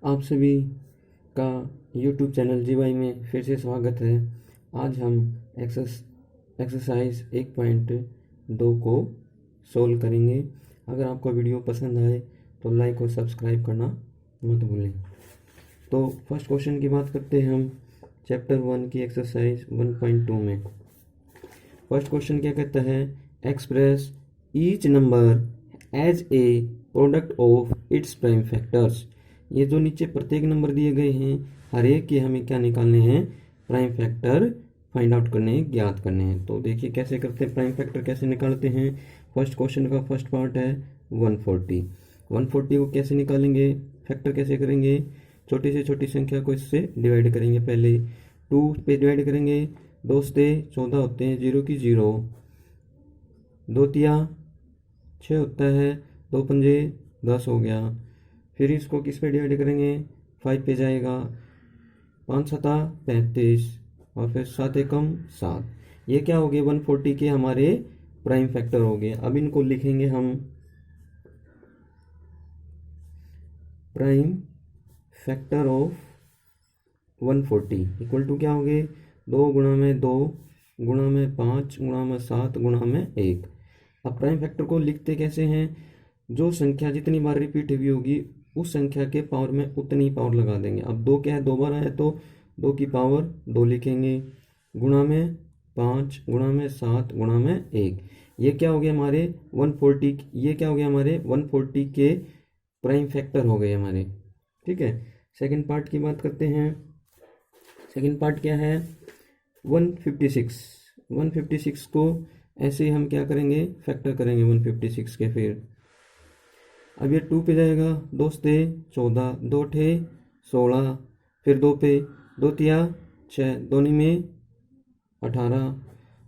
आप सभी का YouTube चैनल जीवाई में फिर से स्वागत है। आज हम एक्सरसाइज 1.2 को सोल्व करेंगे। अगर आपको वीडियो पसंद आए तो लाइक और सब्सक्राइब करना मत भूलें। तो फर्स्ट क्वेश्चन की बात करते हैं हम चैप्टर 1 की एक्सरसाइज 1.2 में। फर्स्ट क्वेश्चन क्या कहता है, express each number as a product of its prime factors. ये जो नीचे प्रत्येक नंबर दिए गए हैं, हर एक के हमें क्या निकालने हैं, प्राइम फैक्टर फाइंड आउट करने, ज्ञात करने हैं। तो देखिए कैसे करते हैं, प्राइम फैक्टर कैसे निकालते हैं। फर्स्ट क्वेश्चन का फर्स्ट पार्ट है 140 को कैसे निकालेंगे, फैक्टर कैसे करेंगे। छोटी से छोटी संख्या को इससे डिवाइड करेंगे। पहले 2 पे डिवाइड करेंगे, 2 से 14 होते हैं, 0 की 0, 2 तिया 6 होता है, 2 पंजे 10 हो गया। फिर इसको किस पे डिवाइड करेंगे, 5 पे जाएगा, 5 सता 35 और फिर 7 एकम 7। ये क्या हो गए, 140 के हमारे प्राइम फैक्टर हो गए। अब इनको लिखेंगे हम prime factor of 140 equal to क्या हो गए, 2 गुणा में 2 गुणा में 5 गुणा में 7 गुणा में 1। अब प्राइम फैक्टर को लिखते कैसे हैं, जो संख्या जितनी बार रिपीट हुई होगी उस संख्या के पावर में उतनी पावर लगा देंगे। अब 2 क्या है, 2 बार है तो 2 की पावर 2 लिखेंगे, गुणा में 5 गुणा में 7 गुणा में 1। ये क्या हो गया हमारे 140, ये क्या हो गया हमारे 140 के प्राइम फैक्टर हो गए हमारे। ठीक है, सेकंड पार्ट की बात करते हैं। सेकंड पार्ट क्या है, 156 को ऐसे ही हम क्या करेंगे, फैक्टर करेंगे 156 के। फिर अब ये 2 पे जाएगा, 2 से 14, 2 ठे 16, फिर 2 पे 2 तिया 6, दोनी में 18।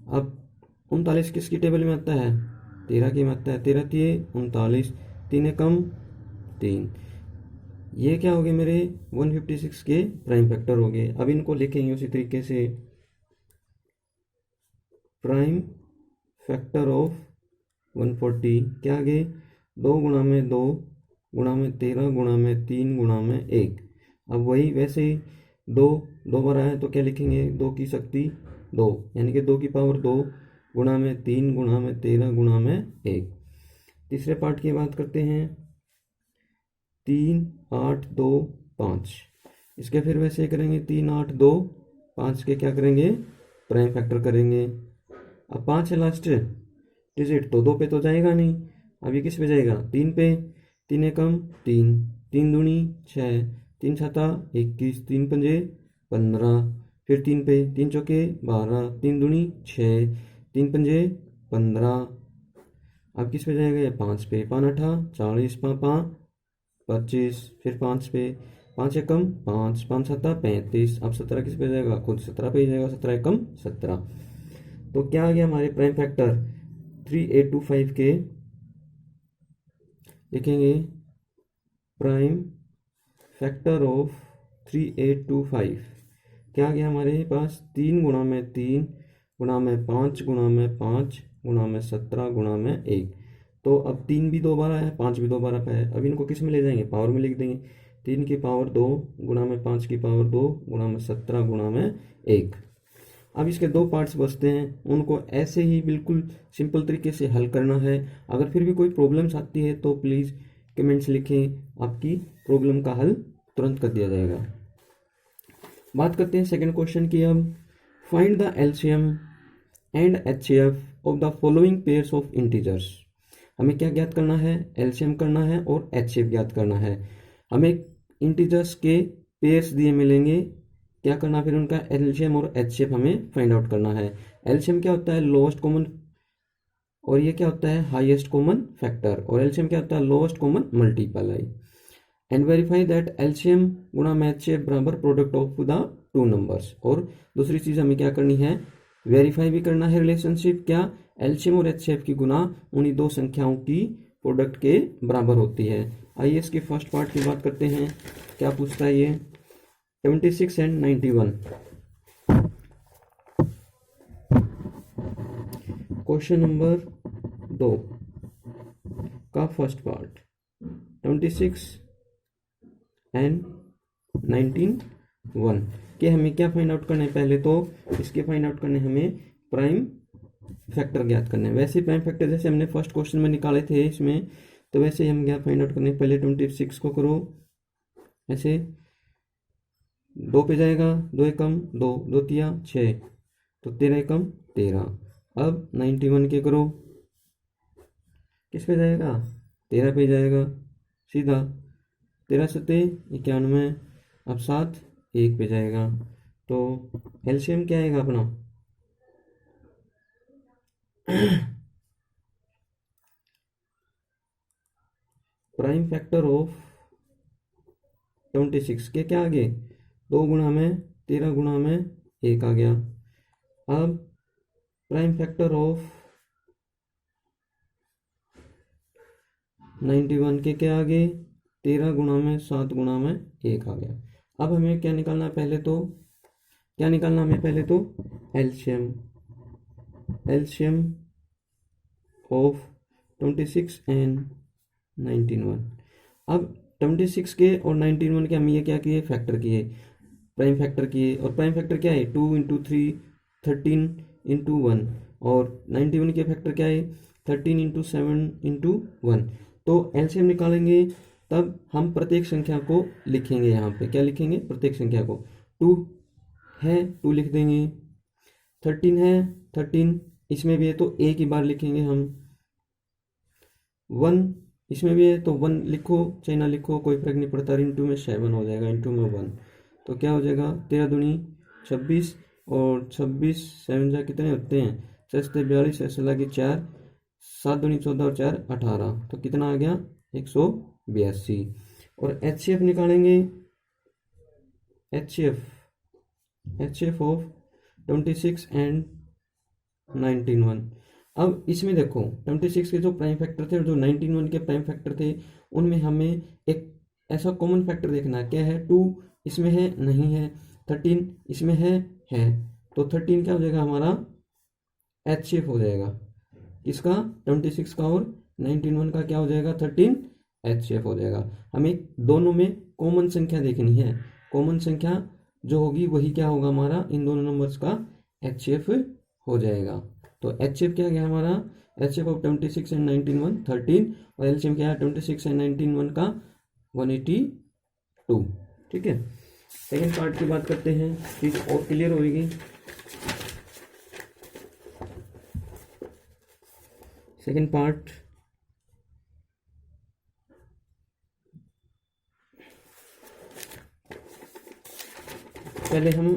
अब 39 किसकी टेबल में आता है, 13 की में आता है, 13 तिये 39, 3 एकम 3। ये क्या हो गए मेरे 156 के प्राइम फैक्टर हो गए। अब इनको लिखेंगे उसी तरीके से, प्राइम फैक्टर ऑफ 140 क्या आ गए, 2 गुणा में 2 गुणा में 13 गुणा में 3 गुणा में 1। अब वही वैसे ही 2 बार आया तो क्या लिखेंगे, 2 की शक्ति 2, यानी कि 2 की पावर 2 गुणा में 3 गुणा में 13 गुणा में 1। तीसरे पार्ट की बात करते हैं, 3 8 2 5। इसके फिर वैसे करेंगे, 3 8 2 5 के क्या करेंगे, प्राइम फैक्टर करेंगे। अब 5 है लास्ट डिजिट, तो 2 पे तो जाएगा नहीं, अब ये किस पे जाएगा, 3 पे, 3 एकम 3, 3 दूनी 6, 3 छता 21, 3 पंजे 15, फिर 3 पे, 3 चौके 12, 3 दूनी 6, 3 पंजे 15। अब किस पे जाएगा, ये 5 पे, 5 अठा 40, 5 25, फिर 5 पे, 5 एकम 5, 5 सत्ता 35। अब 17 किस पे जाएगा, खुद 17 पे ही जाएगा, 17 एकम 17। तो क्या आ गया हमारे प्राइम फैक्टर 3825 के, लिखेंगे प्राइम फैक्टर ऑफ 3825 क्या आ गया हमारे पास, 3 गुणा में 3 गुणा में 5 गुणा में 5 गुणा में 17 गुणा में 1। तो अब 3 भी 2 बार आया है, 5 भी 2 बार आया है। अब इनको किस में ले जाएंगे, पावर में लिख देंगे, 3 की पावर 2 गुणा में 5 की पावर 2 गुणा में 17 गुणा में 1। अब इसके 2 पार्ट्स बचते हैं, उनको ऐसे ही बिल्कुल सिंपल तरीके से हल करना है। अगर फिर भी कोई प्रॉब्लम्स आती है तो प्लीज़ कमेंट्स लिखें, आपकी प्रॉब्लम का हल तुरंत कर दिया जाएगा। बात करते हैं सेकंड क्वेश्चन की। अब find the LCM and HCF of the following pairs of integers. हमें क्या ज्ञात करना है, एलसीएम करना है और एचसीएफ ज्ञात करना है। हमें इंटीजर्स के पेयर्स दिए मिलेंगे, क्या करना फिर उनका एलसीएम और एचसीएफ हमें फाइंड आउट करना है। एलसीएम क्या होता है, लोएस्ट कॉमन, और ये क्या होता है, हाईएस्ट कॉमन फैक्टर, और एलसीएम क्या होता है, lowest common multiply. And verify that LCM गुणा में एचसीएफ बराबर प्रोडक्ट ऑफ द 2 नंबर्स। और दूसरी चीज हमें क्या करनी है, वेरीफाई भी करना है रिलेशनशिप, क्या एलसीएम और एचसीएफ की गुणा उन्हीं 2 संख्याओं की प्रोडक्ट के बराबर होती है। आइए इसके फर्स्ट पार्ट की बात करते हैं, क्या पूछता है ये, 76 एंड 91। क्वेश्चन नंबर 2 का फर्स्ट पार्ट, 26 एंड 91 के हमें क्या फाइंड आउट करना है, पहले तो इसके फाइंड आउट करने हमें प्राइम फैक्टर ज्ञात करने हैं। वैसे प्राइम फैक्टर जैसे हमने फर्स्ट क्वेश्चन में निकाले थे इसमें, तो वैसे ही हम क्या फाइंड आउट करने, पहले 26 को करो ऐसे, 2 पे जाएगा, 2 एकम 2, 2 तिया 6, तो 13 एकम 13। अब 91 के करो, किस पे जाएगा, 13 पे जाएगा सीधा, 13 सत्ते 91, अब 7 1 पे जाएगा, तो एलसीएम क्या आएगा अपना प्राइम फैक्टर ऑफ 26 के क्या आ गए, 2 गुणा में 13 गुणा में 1 आ गया। अब प्राइम फैक्टर ऑफ 91 के क्या आ गए, 13 गुणा में 7 गुणा में 1 आ गया। अब हमें क्या निकालना है, पहले तो क्या निकालना हमें, पहले तो एलसीएम, एलसीएम ऑफ 26 एंड 91। अब 26 के और 91 के हम ये क्या किए, फैक्टर किए, प्राइम फैक्टर किए, और प्राइम फैक्टर क्या है, 2 इंटू 3 13 इंटू 1, और 91 के फैक्टर क्या है, 13 इंटू 7 इंटू 1। तो एलसीएम निकालेंगे तब हम प्रत्येक संख्या को लिखेंगे, यहाँ पे क्या लिखेंगे, प्रत्येक संख्या को, 2 है 2 लिख देंगे, 13 है 13, इसमें भी है तो एक ही बार लिखेंगे हम, 1 इसमें भी है तो 1 लिखो चाहे ना लिखो कोई फर्क नहीं पड़ता, इंटू में 7 हो जाएगा, इंटू में 1, तो क्या हो जाएगा, 13 दूनी 26, और 26 7 जा कितने होते हैं, 6 42, ऐसे लगे 4, 7 दूनी 14 और 4 18, तो कितना आ गया 182। और एचसीएफ निकालेंगे, एचसीएफ ऑफ 26 एंड 91। अब इसमें देखो 26 के जो प्राइम फैक्टर थे और जो 91 के प्राइम फैक्टर थे, उनमें हमें एक ऐसा कॉमन फैक्टर देखना है, क्या है, 2 इसमें है नहीं है, 13 इसमें है, तो 13 क्या हो जाएगा हमारा, एचसीएफ हो जाएगा किसका, 26 का, और 91 का क्या हो जाएगा, 13 एचसीएफ हो जाएगा। हमें दोनों में कॉमन संख्या देखनी है, कॉमन संख्या जो होगी वही क्या होगा हमारा, इन दोनों नंबर्स का एचसीएफ हो जाएगा। तो एचसीएफ क्या गया हमारा, एचसीएफ ऑफ 26 एंड 91 13, और एलसीएम क्या है 26 एंड 91 का 182। ठीक है, सेकेंड पार्ट की बात करते हैं, चीज और क्लियर होगी। सेकेंड पार्ट, पहले हम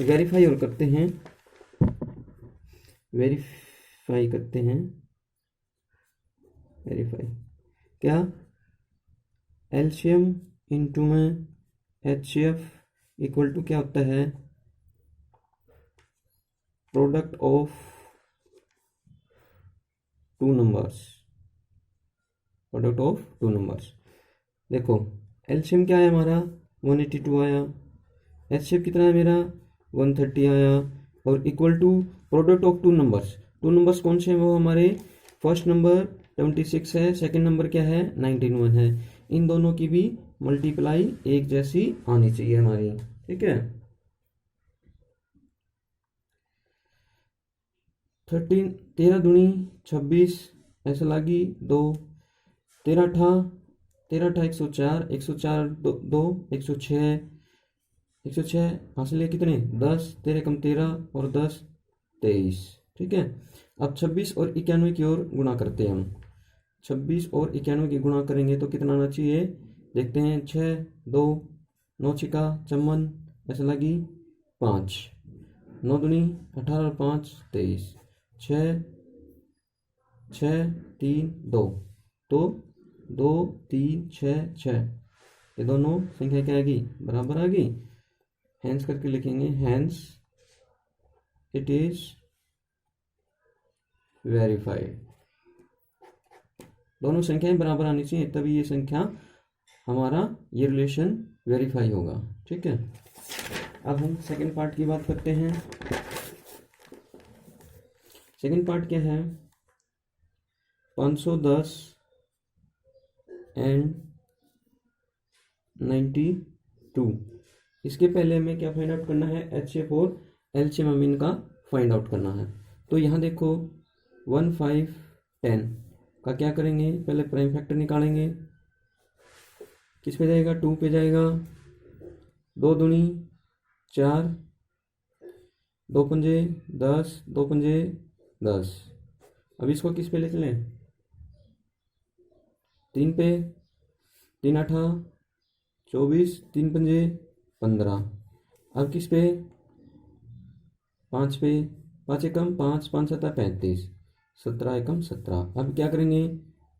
वेरीफाई और करते हैं, वेरीफाई करते हैं, वेरीफाई क्या, एलसीएम इंटू में एचसीएफ इक्वल टू क्या होता है, product of 2 numbers, product of 2 numbers. देखो एलसीएम क्या है हमारा 182 आया, एचसीएफ कितना है मेरा 130 आया, और equal to product of 2 numbers, 2 numbers कौन से हैं, वो हमारे फर्स्ट नंबर 26 है, सेकंड नंबर क्या है 91 है, इन दोनों की भी मल्टीप्लाई एक जैसी आनी चाहिए हमारी। ठीक है, 13 दूनी 26, ऐसा लगी 2, 13 अठा 104, 104 2 106, 106 हासिल है कितने 10, 13 कम 13 और 10 23। ठीक है, अब 26 और 91 की ओर गुणा करते हैं हम, 26 और 91 की गुणा करेंगे तो कितना आना चाहिए, देखते हैं, 6 2 9 छिका 54, ऐसा लगी 5, 9 दूनी 18 और 5 23, 6 6 3 2, तो 2 3 6 6, ये दोनों संख्या क्या आएगी, बराबर आ गई, हैंस करके लिखेंगे, हैंस इट इज वेरीफाइड। दोनों संख्याएं बराबर आनी चाहिए तभी ये संख्या हमारा ये रिलेशन वेरीफाई होगा। ठीक है, अब हम सेकंड पार्ट की बात करते हैं। सेकंड पार्ट क्या है, 510 एंड 92। इसके पहले हमें क्या फाइंड आउट करना है, HCF और LCM हमें इनका फाइंड आउट करना है। तो यहाँ देखो 1 5 10 का क्या करेंगे, पहले प्राइम फैक्टर निकालेंगे। किस पे जाएगा, 2 पे जाएगा। 2 दूनी 4, 2 पंजे 10, 2 पंजे 10। अब इसको किस पे ले चलें, 3 पे, 3 8 24, 3 पंजे 15। अब किस पे, 5 पे, 5 एकम 5, 5 7 35, 17 एकम 17। अब क्या करेंगे,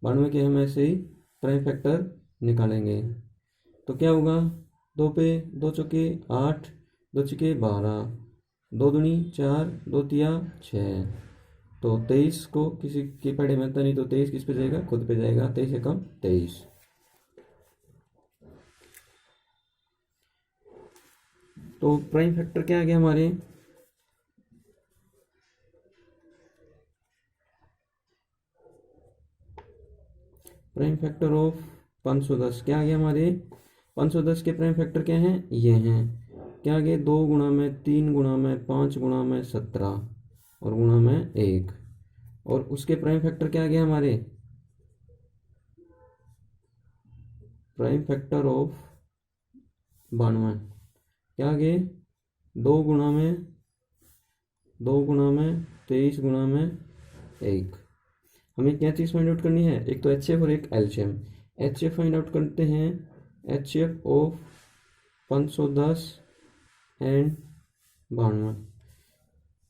92 के हम ऐसे ही प्राइम फैक्टर निकालेंगे। तो क्या होगा, 2 पे 2 चौके 8, 2 छक्के 12, 2 दूनी 4, 2 तिया 6। तो 23 को किसी के पढ़े में आता नहीं, तो 23 किस पे जाएगा, खुद पे जाएगा। 23 एकम 23। तो प्राइम फैक्टर क्या आ गया हमारे, प्राइम फैक्टर ऑफ 510 क्या आ गया हमारे, 510 के प्राइम फैक्टर क्या हैं, ये हैं। क्या आ गए, 2 गुणा में 3 गुणा में 5 गुणा में 17 और गुणा में 1। और उसके प्राइम फैक्टर क्या आ गया हमारे, प्राइम फैक्टर ऑफ 92 क्या आ गए, 2 गुणा में 23 गुणा में 1। हमें क्या चीज़ फाइंड आउट करनी है, एक तो HCF और एक LCM। HCF फाइंड आउट करते हैं, HCF ऑफ 510 एंड 92।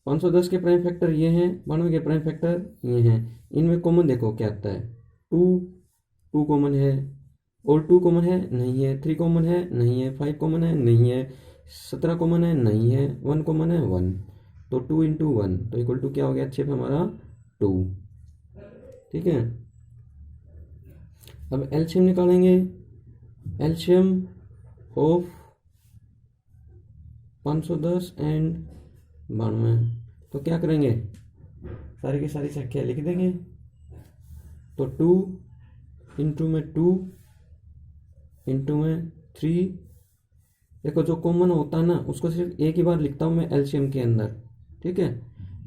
510 के प्राइम फैक्टर ये हैं, 92 के प्राइम फैक्टर ये हैं। इनमें कॉमन देखो क्या आता है, 2 कॉमन है, और 2 कॉमन है नहीं है, 3 कॉमन है नहीं है, 5 कॉमन है नहीं है, 17 कॉमन है नहीं है, 1 कॉमन है 1। तो 2 इंटू 1 तो इक्वल टू क्या हो गया, HCF हमारा 2। ठीक है। अब LCM निकालेंगे, LCM ऑफ 510 एंड 92। तो क्या करेंगे, सारी की सारी संख्या लिख देंगे। तो 2 इंटू में 2 इंटू में 3। देखो जो कॉमन होता है ना उसको सिर्फ एक ही बार लिखता हूँ मैं LCM के अंदर। ठीक है,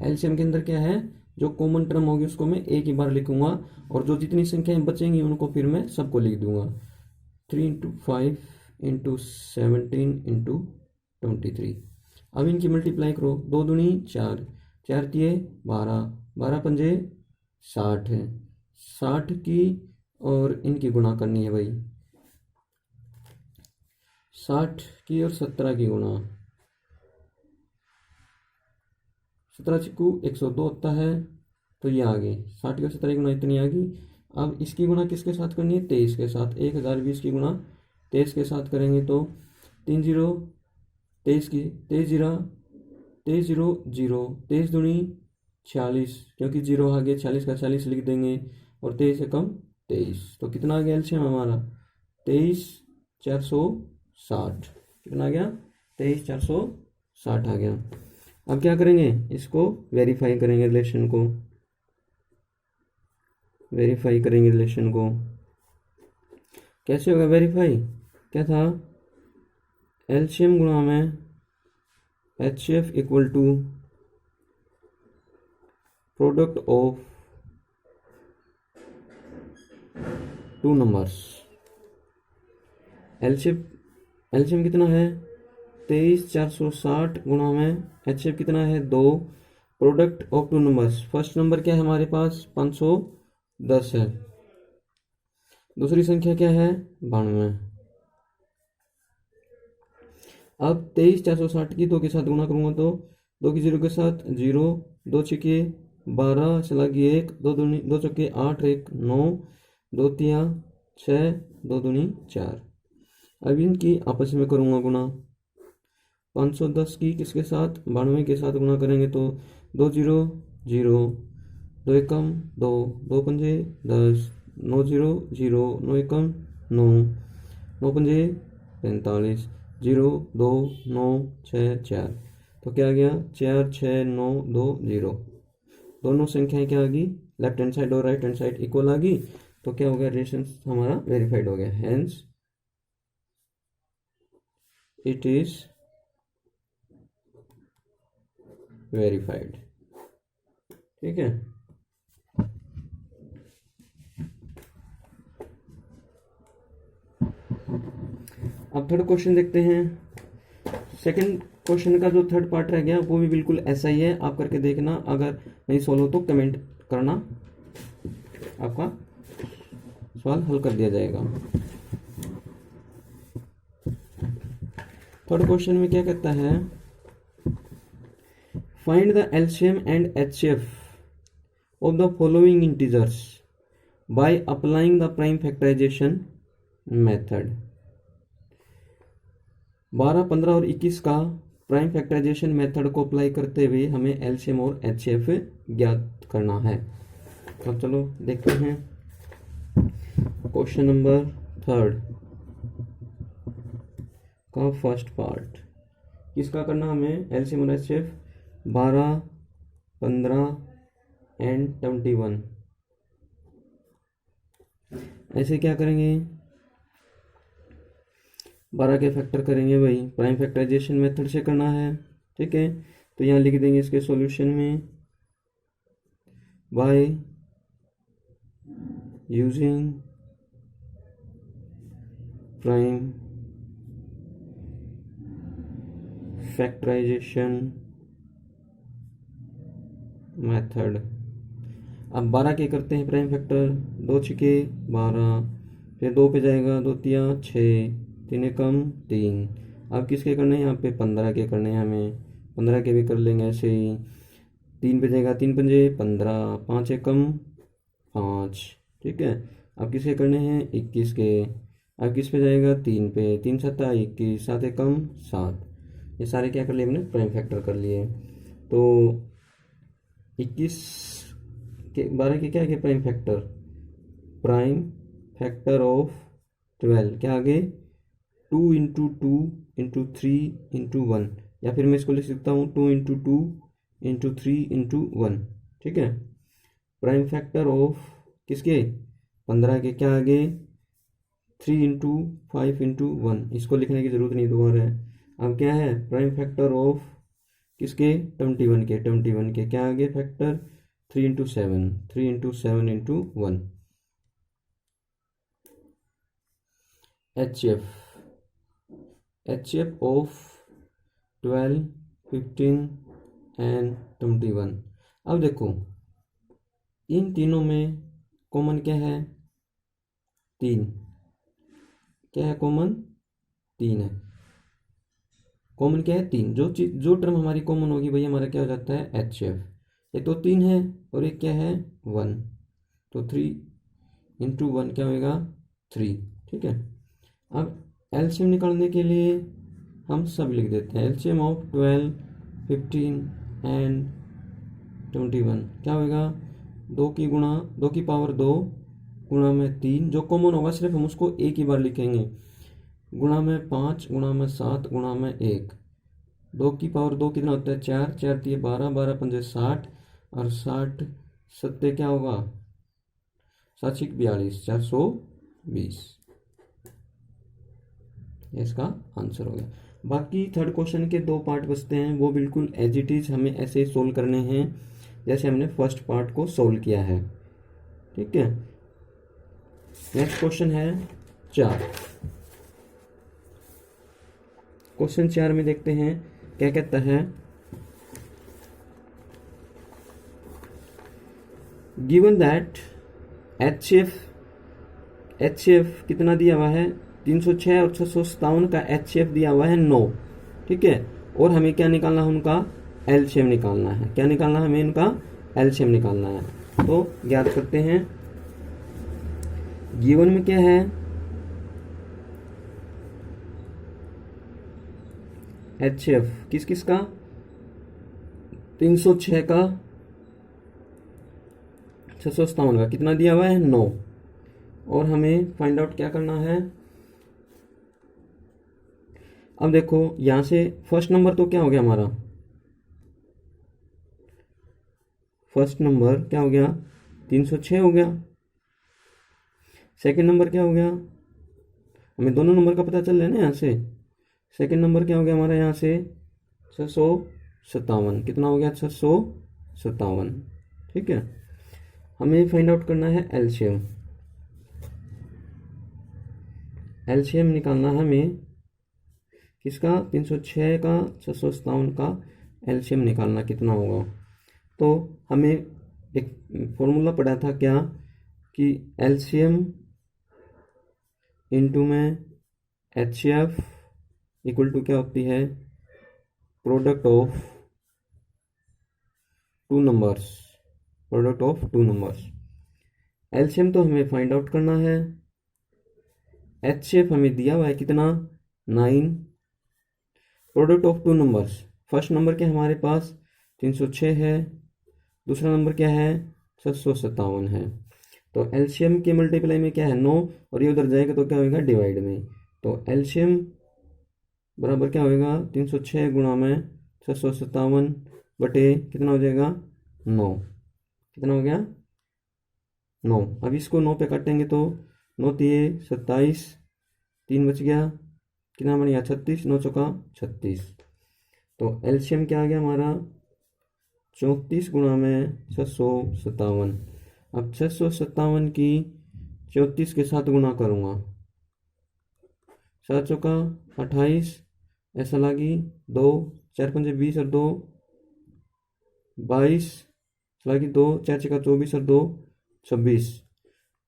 LCM के अंदर क्या है, जो कॉमन टर्म होगी उसको मैं एक ही बार लिखूंगा, और जो जितनी संख्याएं बचेंगी उनको फिर मैं सबको लिख दूंगा। 3 इंटू 5 इंटू 17 इंटू 23। अब इनकी मल्टीप्लाई करो, 2 दूनी 4, 4 तिये 12, 12 पंजे 60 है, 60 की और इनकी गुणा करनी है भाई, 60 की और 17 की गुणा, 17 चिक्कू 102 होता है। तो ये आ गई 60 की और 17 की गुणा इतनी आ गई। अब इसकी गुणा किसके साथ करनी है, 23 के साथ। 1020 की गुणा 23 के साथ करेंगे तो 3 0 23 की 23 0 23 0 0, 23 दूनी 46, क्योंकि 0 आगे 40 का 40 लिख देंगे, और 23 से कम 23। तो कितना आ गया एलसीएम हमारा, 23 460। कितना आ गया, 23 460 आ गया। अब क्या करेंगे, इसको वेरीफाई करेंगे, रिलेशन को वेरीफाई करेंगे। रिलेशन को कैसे होगा वेरीफाई, क्या था, एलसीएम गुणा में HCF equal to product of 2 numbers. LCM कितना है 23 460 गुणा में HCF कितना है 2, product of 2 numbers. First number क्या है हमारे पास 510 है, दूसरी संख्या क्या है 92। अब 23 460 की 2 के साथ गुणा करूंगा तो 2 की 0 के साथ 0, 2 छक्के 12 चला गया 1, 2 चौके 8 1 9, 2 तिया 6, 2 दूनी 4। अब इनकी आपस में करूंगा गुणा, 510 की किसके साथ 92 के साथ गुणा करेंगे तो 2 0 0, 2 एकम 2, 2 पंजे 10, 9 0 0, 9 एकम 9, 9 पंजे 45, 0 2 9 6 4। तो क्या आ गया 4 6 9 2 0। दोनों संख्याएं क्या आ गई, लेफ्ट हैंड साइड और राइट हैंड साइड इक्वल आ गई। तो क्या हो गया, रिलेशन हमारा वेरीफाइड हो गया। Hence it is verified. ठीक है, अब थर्ड क्वेश्चन देखते हैं। सेकंड क्वेश्चन का जो थर्ड पार्ट रह गया वो भी बिल्कुल ऐसा ही है, आप करके देखना, अगर नहीं सॉल्व हो तो कमेंट करना, आपका सवाल हल कर दिया जाएगा। थर्ड क्वेश्चन में क्या कहता है, find the LCM and HCF of the following integers by applying the prime factorization method. 12, 15 और 21 का प्राइम फैक्टराइजेशन मेथड को अप्लाई करते हुए हमें एलसीएम और एचसीएफ ज्ञात करना है। तो चलो देखते हैं क्वेश्चन नंबर थर्ड का फर्स्ट पार्ट। किसका करना हमें, एलसीएम और एचसीएफ 12, 15 एंड 21। ऐसे क्या करेंगे, 12 के फैक्टर करेंगे, वही प्राइम फैक्टराइजेशन मेथड से करना है। ठीक है, तो यहाँ लिख देंगे इसके सॉल्यूशन में, by using prime factorization method. अब 12 के करते हैं प्राइम फैक्टर, 2 छिके 12, फिर 2 पे जाएगा, 2 तिया 6, 3 एकम 3। अब किसके करने हैं, यहाँ पे 15 के करने हैं हमें, 15 के भी कर लेंगे ऐसे ही, 3 पे जाएगा, 3 पंजे 15, 5 एकम 5। ठीक है, अब किसके करने हैं, 21 के। अब किस पे जाएगा, 3 पे, 3 सत्ता 21, 7 एकम 7। ये सारे क्या कर लिए हमने, प्राइम फैक्टर कर लिए। तो 21 के 12 के क्या है prime factor, prime factor of 12 क्या आगे, 2 इंटू 2 इंटू 3 इंटू 1, या फिर मैं इसको लिख सकता हूँ 2 इंटू 2 इंटू 3 इंटू 1। ठीक है, प्राइम फैक्टर ऑफ किसके, 15 के क्या आगे, 3 इंटू 5 इंटू 1, इसको लिखने की जरूरत नहीं दोबारा है। अब क्या है, प्राइम फैक्टर ऑफ किसके, 21 के क्या आगे factor, 3 into 7, 3 into 7 into 1। HCF of 12, 15 and 21। अब देखो इन तीनों में कॉमन क्या है, 3। क्या है कॉमन, 3 है। कॉमन क्या है, 3। जो टर्म हमारी कॉमन होगी वही हमारा क्या हो जाता है, एचसीएफ। एक तो 3 है और एक क्या है 1, तो 3 इंटू 1 क्या होगा 3। ठीक है, अब एलसीएम निकालने के लिए हम सब लिख देते हैं, एलसीएम ऑफ 12, 15 एंड 21 क्या होगा, 2 की पावर 2 गुणा में 3, जो कॉमन होगा सिर्फ हम उसको एक ही बार लिखेंगे, गुणा में 5 गुणा में 7 गुणा में 1। 2 की पावर 2 कितना होता है, 4, 4 दिए 12, 12 पंजे 60, और 60 सत्ते क्या होगा, 7 छिक 42, 420। इसका आंसर हो गया। बाकी थर्ड क्वेश्चन के 2 पार्ट बचते हैं, वो बिल्कुल एज इट इज हमें ऐसे ही सोल्व करने हैं जैसे हमने फर्स्ट पार्ट को सोल्व किया है। ठीक है, नेक्स्ट क्वेश्चन है 4। क्वेश्चन 4 में देखते हैं क्या कहता है, गिवन दैट एचसीएफ कितना दिया हुआ है, 306 और 657 का एचसीएफ दिया हुआ है 9। ठीक है, और हमें क्या निकालना है, उनका एलसीएम निकालना है। क्या निकालना है, हमें इनका एलसीएम निकालना है। तो ज्ञात करते हैं, गिवन में क्या है, एचसीएफ किस किस का, 306 का, 657 का, कितना दिया हुआ है 9, और हमें फाइंड आउट क्या करना है। अब देखो यहां से फर्स्ट नंबर तो क्या हो गया हमारा, फर्स्ट नंबर क्या हो गया, 306 हो गया। सेकंड नंबर क्या हो गया, हमें दोनों नंबर का पता चल रहा है ना यहाँ से, सेकंड नंबर क्या हो गया हमारा यहाँ से 657, कितना हो गया 657। ठीक है, हमें फाइंड आउट करना है एलसीएम। एलसीएम निकालना है हमें किसका, 306 का 657 का एलसीएम निकालना कितना होगा। तो हमें एक फॉर्मूला पढ़ा था क्या कि एलसीएम इंटू में एचसीएफ इक्वल टू क्या होती है, product of two numbers, product of two numbers. LCM तो हमें फाइंड आउट करना है, एचसीएफ हमें दिया हुआ है कितना 9, product of two numbers, first number क्या हमारे पास 306 है, दूसरा नंबर क्या है 657 है। तो एलसीएम के मल्टीप्लाई में क्या है 9, और ये उधर जाएगा तो क्या होगा डिवाइड में। तो एलसीएम बराबर क्या होगा 306 गुणा में 657 बटे कितना हो जाएगा 9, कितना हो गया 9। अब इसको 9 पे काटेंगे तो 9 तिये 27, 3 बच गया, कितना बन गया 36, 9 चौका 36। तो एलसीएम क्या आ गया हमारा 34 गुणा में 657। अब 657 की 34 के साथ गुणा करूँगा, 7 चौका 28, ऐसा लगी 2, 4 पंजे 20 और 2 22, लगी 2, 4 छक्का 24 और 2 26,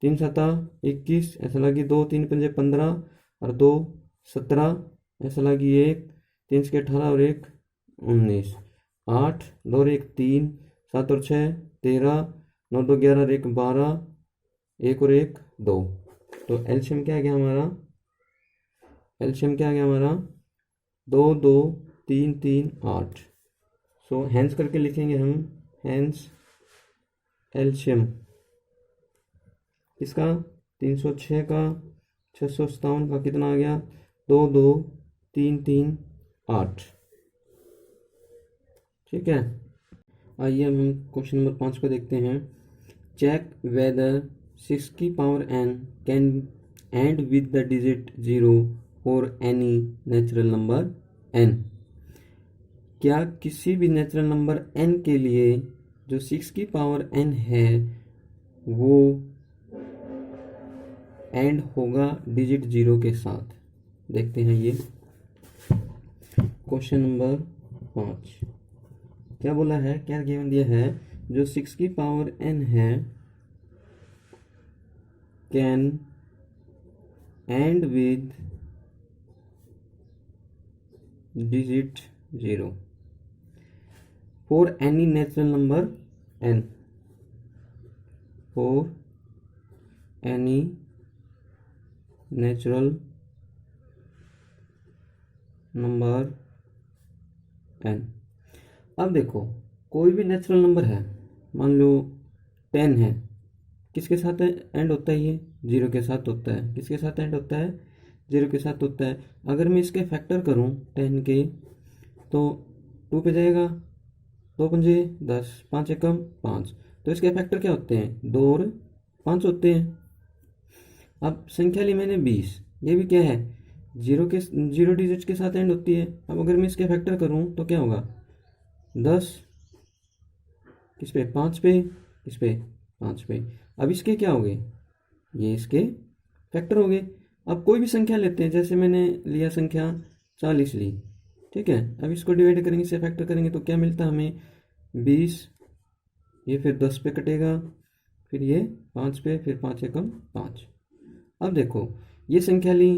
3 सता 21, ऐसा लगी 2, 3 पंजे 15 और 2 17, ऐसा लगी 1, 3 छक्के 18 और 1 19, 8 2 और 1 3, 7 और 6 13, 9 2 11 और 1 12, 1 और 1 2। तो एलसीएम क्या आ गया हमारा, एलसीएम क्या आ गया हमारा 2 2 3 3 8। सो हैंस करके लिखेंगे हम, हैंस एलसीएम इसका 306 का 657 का कितना आ गया 2 2 3 3 8। ठीक है, आइए हम क्वेश्चन नंबर 5 को देखते हैं। चेक वेदर 6 की power n can and with the digit 0 for any natural number n। क्या किसी भी नेचुरल नंबर n के लिए जो 6 की पावर n है वो एंड होगा डिजिट 0 के साथ। देखते हैं ये क्वेश्चन नंबर 5 क्या बोला है, क्या गिवन दिया है, जो 6 की पावर n है can and with digit 0 for any natural number n, for any natural number n। अब देखो कोई भी नेचुरल नंबर है, मान लो 10 है, किसके साथ एंड होता है ये 0 के साथ होता है, किसके साथ एंड होता है 0 के साथ होता है। अगर मैं इसके फैक्टर करूं 10 के तो 2 पे जाएगा, 2 पंजे 10, 5 एकम 5, तो इसके फैक्टर क्या होते हैं 2 और 5 होते हैं। अब संख्या ली मैंने 20, ये भी क्या है 0 डिजिट के साथ एंड होती है। अब अगर मैं इसके फैक्टर करूं तो क्या होगा 10 किस पे 5 पे, किस पे 5 पे। अब इसके क्या हो गए, ये इसके फैक्टर हो गए। अब कोई भी संख्या लेते हैं, जैसे मैंने लिया संख्या 40 ली, ठीक है। अब इसको डिवाइड करेंगे, इससे फैक्टर करेंगे तो क्या मिलता है हमें 20, ये फिर 10 पे कटेगा, फिर ये 5 पे, फिर 5 एकम 5। अब देखो ये संख्या ली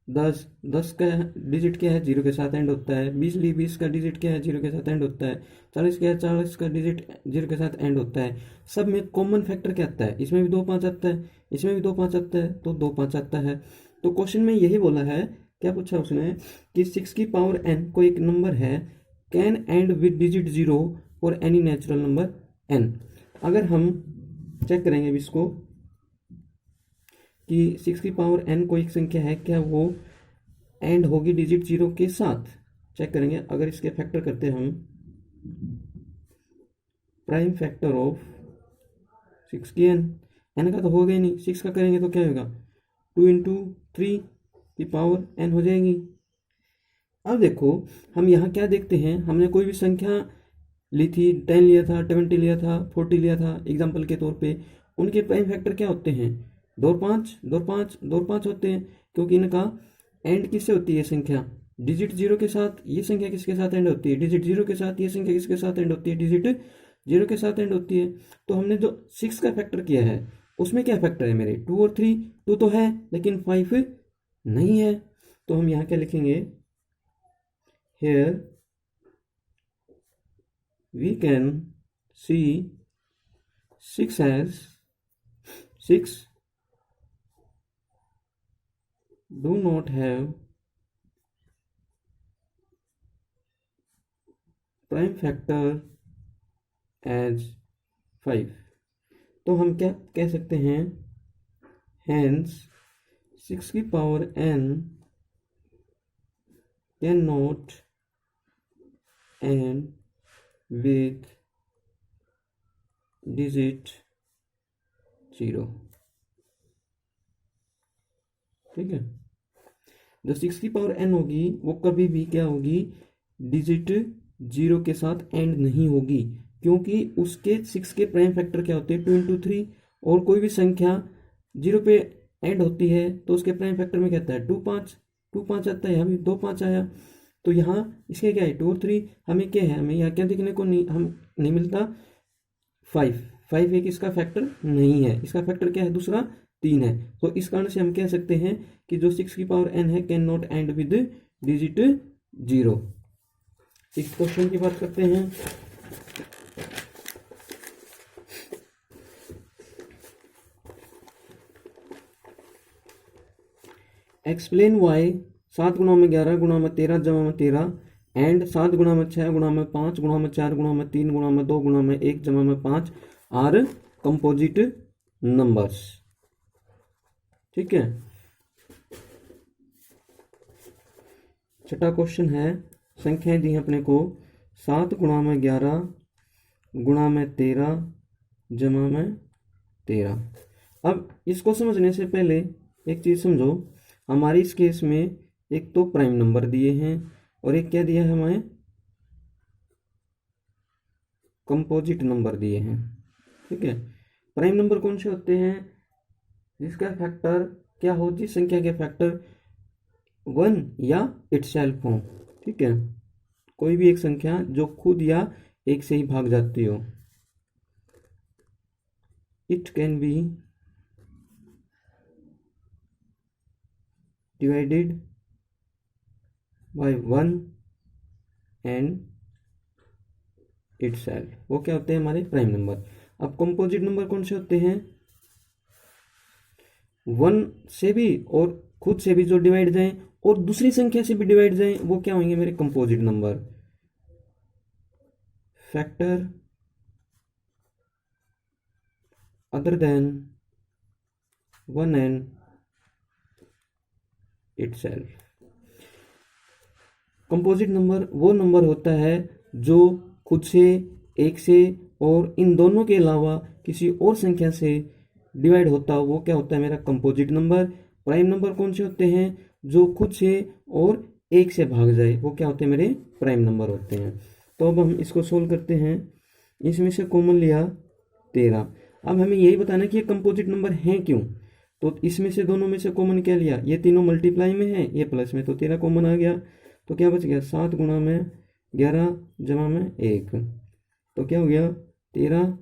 10, 10 का डिजिट क्या है 0 के साथ एंड होता है। 20 ली, 20 का डिजिट क्या है 0 के साथ एंड होता है। 40 क्या है 40 का डिजिट 0 के साथ एंड होता है। सब में कॉमन फैक्टर क्या आता है, इसमें भी 2 5 आता है, इसमें भी 2 5 आता है, तो 2 5 आता है। तो क्वेश्चन में यही बोला है, क्या पूछा उसने कि 6 की पावर n कोई एक नंबर है can and with digit 0 for any natural number n। अगर हम चेक करेंगे इसको कि 6 की पावर n कोई एक संख्या है, क्या वो एंड होगी डिजिट 0 के साथ। चेक करेंगे, अगर इसके फैक्टर करते हैं हम, प्राइम फैक्टर ऑफ 6 की n का तो होगा ही नहीं, 6 का करेंगे तो क्या होगा 2 इंटू 3 की पावर n हो जाएगी। अब देखो, हम यहाँ क्या देखते हैं, हमने कोई भी संख्या ली थी, 10 लिया था, 20 लिया था, 40 लिया था एग्जाम्पल के तौर पे, उनके प्राइम फैक्टर क्या होते हैं, 2 और 5, 2 और 5, 2 और 5 होते हैं, क्योंकि इनका एंड किससे होती है संख्या, डिजिट जीरो के साथ। ये संख्या किसके साथ एंड होती है, डिजिट जीरो के साथ। ये संख्या किसके साथ एंड होती है, डिजिट जीरो के साथ एंड होती है। तो हमने जो 6 का फैक्टर किया है उसमें क्या फैक्टर है मेरे, 2 और 3। 2 तो है लेकिन 5 नहीं है, तो हम यहाँ क्या लिखेंगे, hair we can see 6 as 6 do not have prime factor as 5। तो हम क्या कह सकते हैं, hence 6 की power n can not and with digit 0। ठीक है, जो 6 की पावर n होगी वो कभी भी क्या होगी, डिजिट 0 के साथ एंड नहीं होगी, क्योंकि उसके 6 के प्राइम फैक्टर क्या होते हैं, 2 इंटू 3। और कोई भी संख्या 0 पे एंड होती है तो उसके प्राइम फैक्टर में क्या आता है, 2 5, 2 5 आता है, यहाँ भी 2 5 आया। तो यहाँ इसके क्या है, 2 और 3। हमें क्या है, हमें यहाँ क्या देखने को नहीं मिलता, 5। 5 एक इसका फैक्टर नहीं है, इसका फैक्टर क्या है, दूसरा 3 है। तो इस कारण से हम कह सकते हैं कि जो 6 की पावर n है can not and with digit 0। इस क्वेश्चन की बात करते हैं। एक्सप्लेन वाई 7 गुणा में 11 गुणा में 13 जमा में 13 एंड 7 गुणा में 6 गुणा में 5 गुणा में 4 गुणा में 3 गुणा में 2 गुणा में 1 जमा में 5 आर कंपोजिट नंबर्स। ठीक है, छठा क्वेश्चन है, संख्याएं दी हैं अपने को 7 गुणा में 11 गुणा में 13 जमा में 13। अब इसको समझने से पहले एक चीज़ समझो, हमारी इस केस में एक तो प्राइम नंबर दिए हैं और एक क्या दिया है हमें, कंपोजिट नंबर दिए हैं। ठीक है, प्राइम नंबर कौन से होते हैं, जिसका फैक्टर क्या हो, जिस संख्या के फैक्टर 1 या इटसेल्फ हो। ठीक है, कोई भी एक संख्या जो खुद या एक से ही भाग जाती हो, it can be divided by 1 and itself, वो क्या होते हैं हमारे प्राइम नंबर। अब कंपोजिट नंबर कौन से होते हैं, 1 से भी और खुद से भी जो डिवाइड जाएं और दूसरी संख्या से भी डिवाइड जाएं, वो क्या होंगे मेरे composite number. Factor other than 1 and itself. Composite number वो नंबर होता है जो खुद से, एक से और इन दोनों के अलावा किसी और संख्या से डिवाइड होता हो, वो क्या होता है मेरा कंपोजिट नंबर। प्राइम नंबर कौन से होते हैं, जो खुद से और एक से भाग जाए, वो क्या होते हैं मेरे प्राइम नंबर होते हैं। तो अब हम इसको सोल्व करते हैं, इसमें से कॉमन लिया 13। अब हमें यही बताना कि ये कंपोजिट नंबर हैं क्यों, तो इसमें से दोनों में से कॉमन क्या लिया, ये तीनों मल्टीप्लाई में है, ये प्लस में, तो 13 कॉमन आ गया। तो क्या बच गया, 7 गुणा में 11 जमा में 1, तो क्या हो गया 13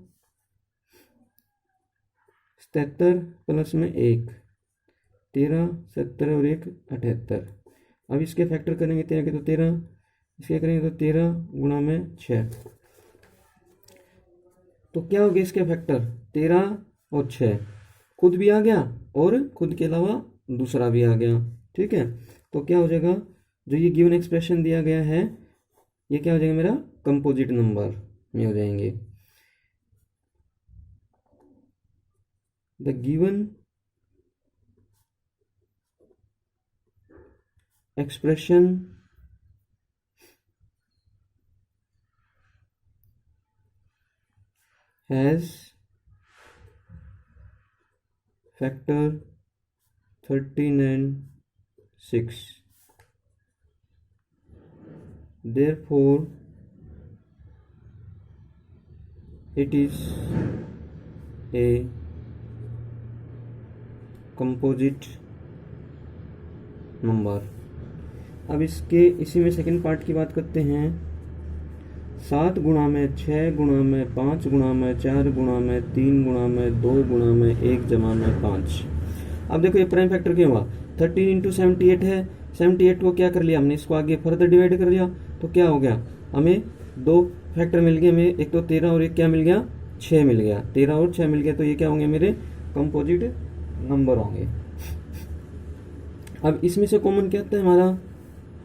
77 प्लस में 1, 13 70 और 1 78। अब इसके फैक्टर करेंगे 13 के तो 13, इसके करेंगे तो 13 गुणा में 6, तो क्या हो गया इसके फैक्टर 13 और 6, खुद भी आ गया और खुद के अलावा दूसरा भी आ गया। ठीक है, तो क्या हो जाएगा, जो ये गिवन एक्सप्रेशन दिया गया है ये क्या हो जाएगा मेरा कंपोजिट नंबर में हो जाएंगे। The given expression has factor 13 and 6। therefore it is a composite number. अब इसी में सेकंड पार्ट की बात करते हैं। 7 गुणा में 6 गुणा में 5 गुणा में 4 गुणा में 3 गुणा में 2 गुणा में 1 जमा में 5। अब देखो ये प्राइम फैक्टर क्या हुआ, 13 इंटू 78 है। 78 को क्या कर लिया हमने, इसको आगे फर्दर डिवाइड कर लिया, तो क्या हो गया, हमें 2 फैक्टर मिल गए। हमें एक तो 13 और एक क्या मिल गया, 6 मिल गया। 13 और 6 मिल गया, तो ये क्या होंगे, मेरे कंपोजिट नंबर होंगे। अब इसमें से कॉमन क्या आता है हमारा,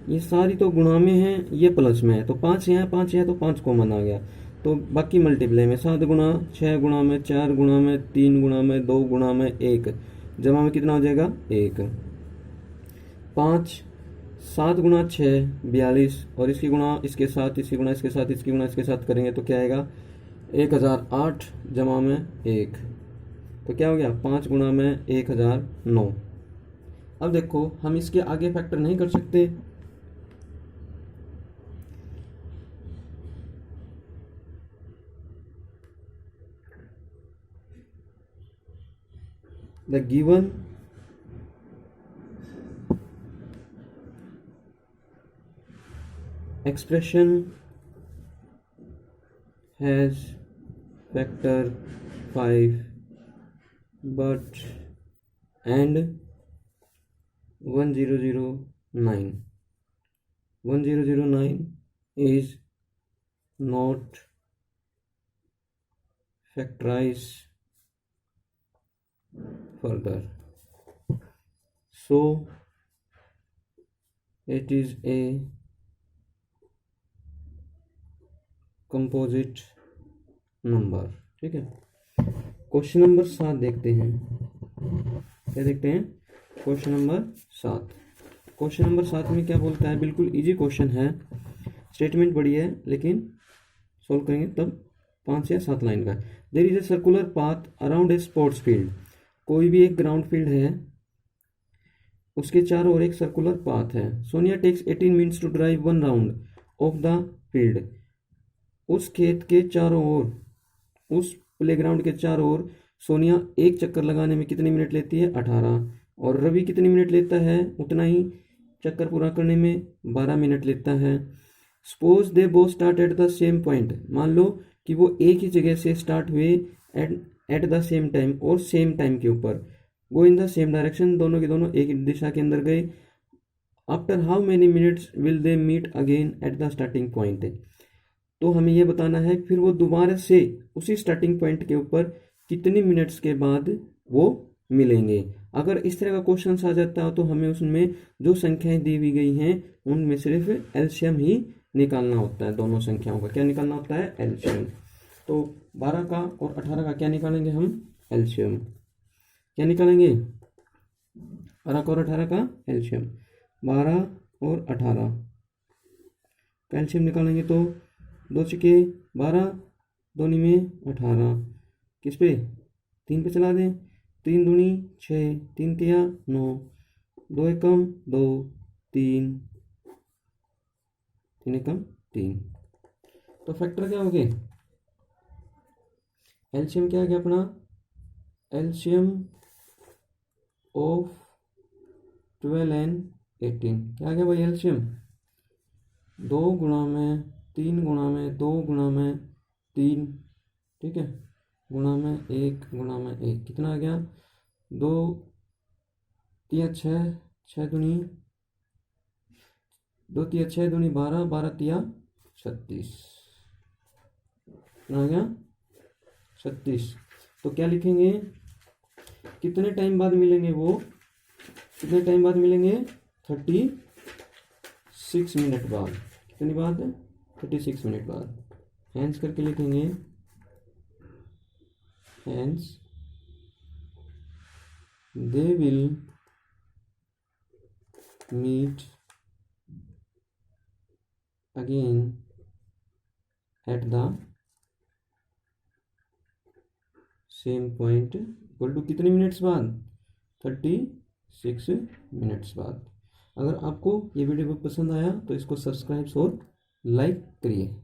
ये सारी तो गुणा में है, ये प्लस में है, तो 5 यहाँ 5 यहाँ, तो 5 कॉमन आ गया। तो बाकी मल्टीप्लाई में 7 गुणा 6 गुणा में 4 गुणा में 3 गुणा में 2 गुणा में 1 जमा में कितना हो जाएगा, 1। 5 7 गुणा 6 42, और इसकी गुणा इसके साथ, इसकी गुणा इसके साथ, इसकी गुणा इसके साथ करेंगे तो क्या आएगा, 1008 जमा में 1, तो क्या हो गया, 5 गुणा में 1009। अब देखो हम इसके आगे फैक्टर नहीं कर सकते, the given expression has factor 5 but and 1009 is not factorized further, so it is a composite number। ठीक है, क्वेश्चन नंबर 7 देखते हैं। क्या देखते हैं, क्वेश्चन नंबर 7। क्वेश्चन नंबर 7 में क्या बोलता है, बिल्कुल इजी क्वेश्चन है, स्टेटमेंट बड़ी है लेकिन सोल्व करेंगे तब 5 या 7 लाइन का। There is a circular path around a sports field, कोई भी एक ग्राउंड फील्ड है, उसके चारों ओर एक सर्कुलर पाथ है। Sonia takes 18 minutes to drive 1 round of the field, उस खेत के चारों ओर, उस प्लेग्राउंड के चारों ओर सोनिया एक चक्कर लगाने में कितने मिनट लेती है, 18, और रवि कितने मिनट लेता है, उतना ही चक्कर पूरा करने में 12 मिनट लेता है। Suppose they both start at the same point, मान लो कि वो एक ही जगह से स्टार्ट हुए एट द सेम टाइम और सेम टाइम के ऊपर, go in the same direction, दोनों के दोनों एक ही दिशा के अंदर गए। After how many minutes will they meet again at the starting point, तो हमें यह बताना है फिर वो दोबारा से उसी स्टार्टिंग पॉइंट के ऊपर कितने मिनट्स के बाद वो मिलेंगे। अगर इस तरह का क्वेश्चन आ जाता है तो हमें उसमें जो संख्याएं दी हुई गई हैं उनमें सिर्फ एलसीएम ही निकालना होता है, दोनों संख्याओं का क्या निकालना होता है, एलसीएम। तो 12 का और 18 का क्या निकालेंगे हम, एलसीएम। क्या निकालेंगे, 12 का और 18 का एलसीएम। 12 और 18 का एलसीएम निकालेंगे तो 2 छक्के 12, 2 में 18, किस पे, 3 पे चला दें, 3 दूनी 6, 3 तिया 9, 2 एकम 2, 3 एकम 3। तो फैक्टर क्या हो गए, एलसीएम क्या आ गया अपना, एलसीएम ऑफ 12 एंड 18 क्या आ गया भाई, एलसीएम 2 गुणा में 3 गुणा में 2 गुणा में 3, ठीक है, गुणा में 1 गुणा में 1, कितना आ गया, 2 तिया 6, 6 दूनी 2 तिया 6 दूनी 12, 12 तिया 36, कितना आ गया, 36। तो क्या लिखेंगे, कितने टाइम बाद मिलेंगे वो, कितने टाइम बाद मिलेंगे, 36 मिनट बाद, कितनी बाद, 36 मिनट बाद। हैंस करके लिखेंगे, hence they will meet again at the same point equal to कितने मिनट्स बाद, 36 मिनट्स बाद। अगर आपको ये वीडियो पसंद आया तो इसको सब्सक्राइब और लाइक करिए।